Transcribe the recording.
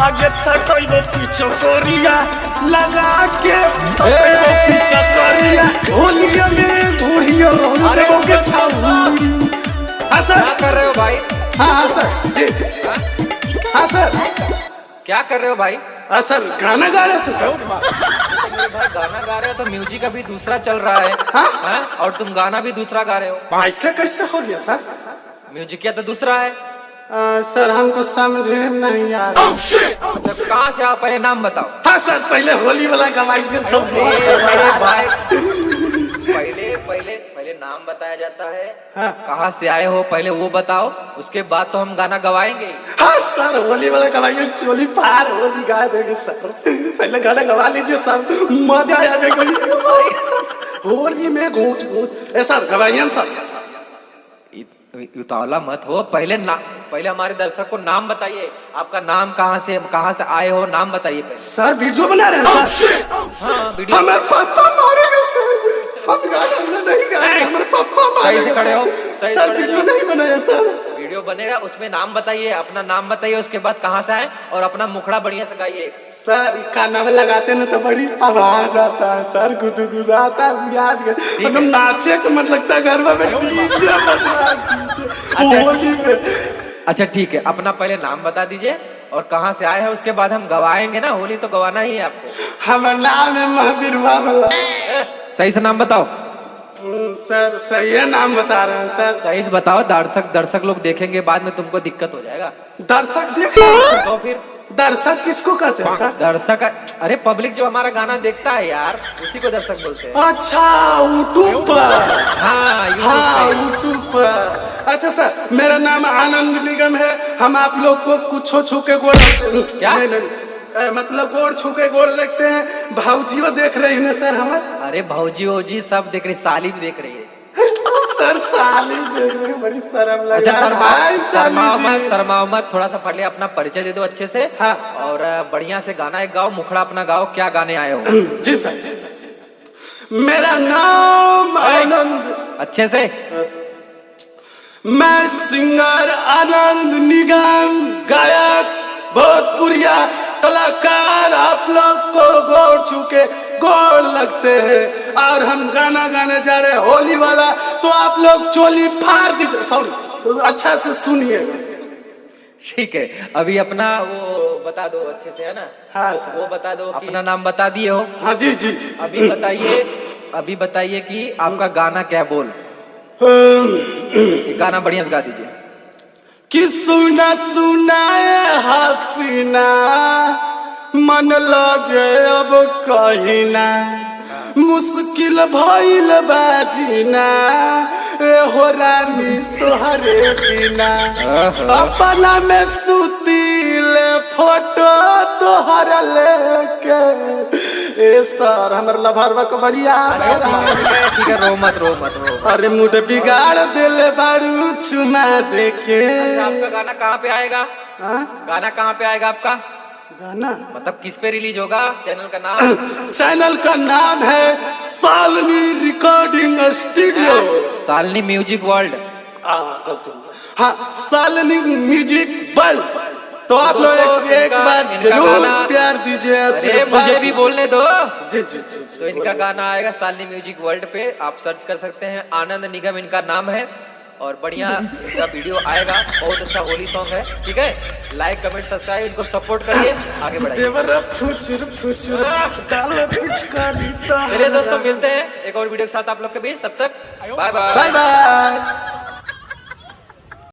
आगे सटैबो पीछे कोरिया लगा के सटैबो पीछे कोरिया होलिया में धुड़ियो देबो के छाउरी। हाँ सर क्या कर रहे हो भाई? हाँ सर जी हाँ सर क्या कर रहे हो भाई? हाँ सर गाना गा रहे थे सर। मेरे भाई गाना गा रहे हो तो म्यूजिक अभी दूसरा चल रहा है। हाँ? हाँ? और तुम गाना भी दूसरा गा रहे हो। ऐसे कैसे हो गया सर? म्यूजिक या तो दूसरा है। सर हमको समझ में नहीं आ रहा। अच्छा कहाँ से आप पहले नाम बताओ। हाँ सर पहले होली वाला गवाई सब मेरे भाई पहले पहले पहले नाम बताया जाता है। हाँ। कहाँ से आए हो पहले वो बताओ, उसके बाद तो हम गाना गवाएंगे। हाँ सर होली वाला गवाइए चोली पार होली गा देंगे सर। पहले गाना गवा लीजिए सर मजा आ जाएगा होली में घूट घूट ऐसा गवाइए सर। उतावला मत हो, पहले हमारे दर्शक को नाम बताइए। आपका नाम कहाँ से आए हो, नाम बताइए पहले। सर वीडियो बना रहे हैं सर। हाँ वीडियो। हमें पापा मारेगा सर। हम गाना नहीं गा रहे हमारे पापा मारेगा। सही से खड़े हो, सही से सर खड़े वीडियो हो। नहीं बनाया सर। वीडियो बनेगा उसमें नाम बताइए, अपना नाम बताइए, उसके बाद कहाँ से आए और अपना मुखड़ा बढ़िया से गाइए। सर काना में लगाते ना तो बड़ी आवाज आता है सर गुदगुदाता है आज एकदम नाचे को मन लगता है गरबा में डीजे बज रहा है होली में। अच्छा ठीक है, अपना पहले नाम बता दीजिए और कहाँ से आए हैं, उसके बाद हम गवाएंगे ना। होली तो गवाना ही है आपको। हमारा नाम है महावीर बाबला। सही से नाम बताओ। सर सही है नाम बता रहे हैं सर। सही से बताओ, दर्शक लोग देखेंगे बाद में तुमको दिक्कत हो जाएगा। दर्शक देख तो फिर दर्शक किसको कहते हैं सर? दर्शक अरे पब्लिक जो हमारा गाना देखता है यार, उसी को दर्शक बोलते हैं। अच्छा यूट्यूब पर। हाँ यूट्यूब पर। अच्छा सर मेरा नाम आनंद निगम है। हम आप लोग को कुछ छू के गोड़ क्या? मतलब गोड़ छू के गोड़ लगते हैं। भाऊजी वो देख रही है सर हमारे। अरे भाऊजी ओजी सब देख रही, साली भी देख रही है। सर साली देख रही है, बड़ी शर्म लग अच्छा रहा है। शर्माओ मत थोड़ा सा। पहले अपना परिचय दे दो अच्छे से। हाँ। और बढ़िया से गाना एक गाओ, मुखड़ा अपना गाओ। क्या गाने आए हो? जी सर मेरा नाम आनंद। अच्छे से। मैं सिंगर आनंद निगम, गायक भोजपुरिया कलाकार। आप लोग को गोड़ छू के गोड़ लगते हैं और हम गाना गाने जा रहे हैं होली वाला। तो आप लोग चोली फाड़ दीजिए। सॉरी अच्छा से सुनिए। ठीक है, अभी अपना वो बता दो अच्छे से, है ना? हाँ सर वो बता दो। अपना नाम बता दिए हो? हाँ जी जी। अभी बताइए कि आपका गाना क्या बोल। एक गाना बढ़िया से गा दीजिए। कि सुना सुनाए हसीना मन लगे अब कहीं ना मुश्किल भइल बाजीना ए हो रानी तोहरे बिना। सपना में सुतीले फोटो तोहर लेके ए सर हमर लभरवा को बढ़िया। ठीक है, रो मत। अरे मुझे बिगाड़ दिले बारू चुमा देके। आपका गाना कहाँ पे आएगा? गाना कहाँ पे आएगा आपका गाना? मतलब किस पे रिलीज होगा? चैनल का नाम? चैनल का नाम है Shalini recording studio. Shalini music world. हाँ सालनी म्यूजिक वर्ल्ड। तो आप लोग एक बार जरूर प्यार दीजिए। अरे मुझे भी बोलने दो। जी जी जी। तो इनका गाना आएगा सालनी म्यूजिक वर्ल्ड पे, आप सर्च कर सकते हैं। आनंद निगम इनका नाम है और बढ़िया इनका वीडियो आएगा। बहुत अच्छा होली सॉन्ग है। ठीक है, लाइक कमेंट सब्सक्राइब इनको सपोर्ट करिए, आगे बढ़ाइए। चलिए दोस्तों मिलते हैं एक और वीडियो के साथ आप लोग के बीच। तब तक बाय बाय।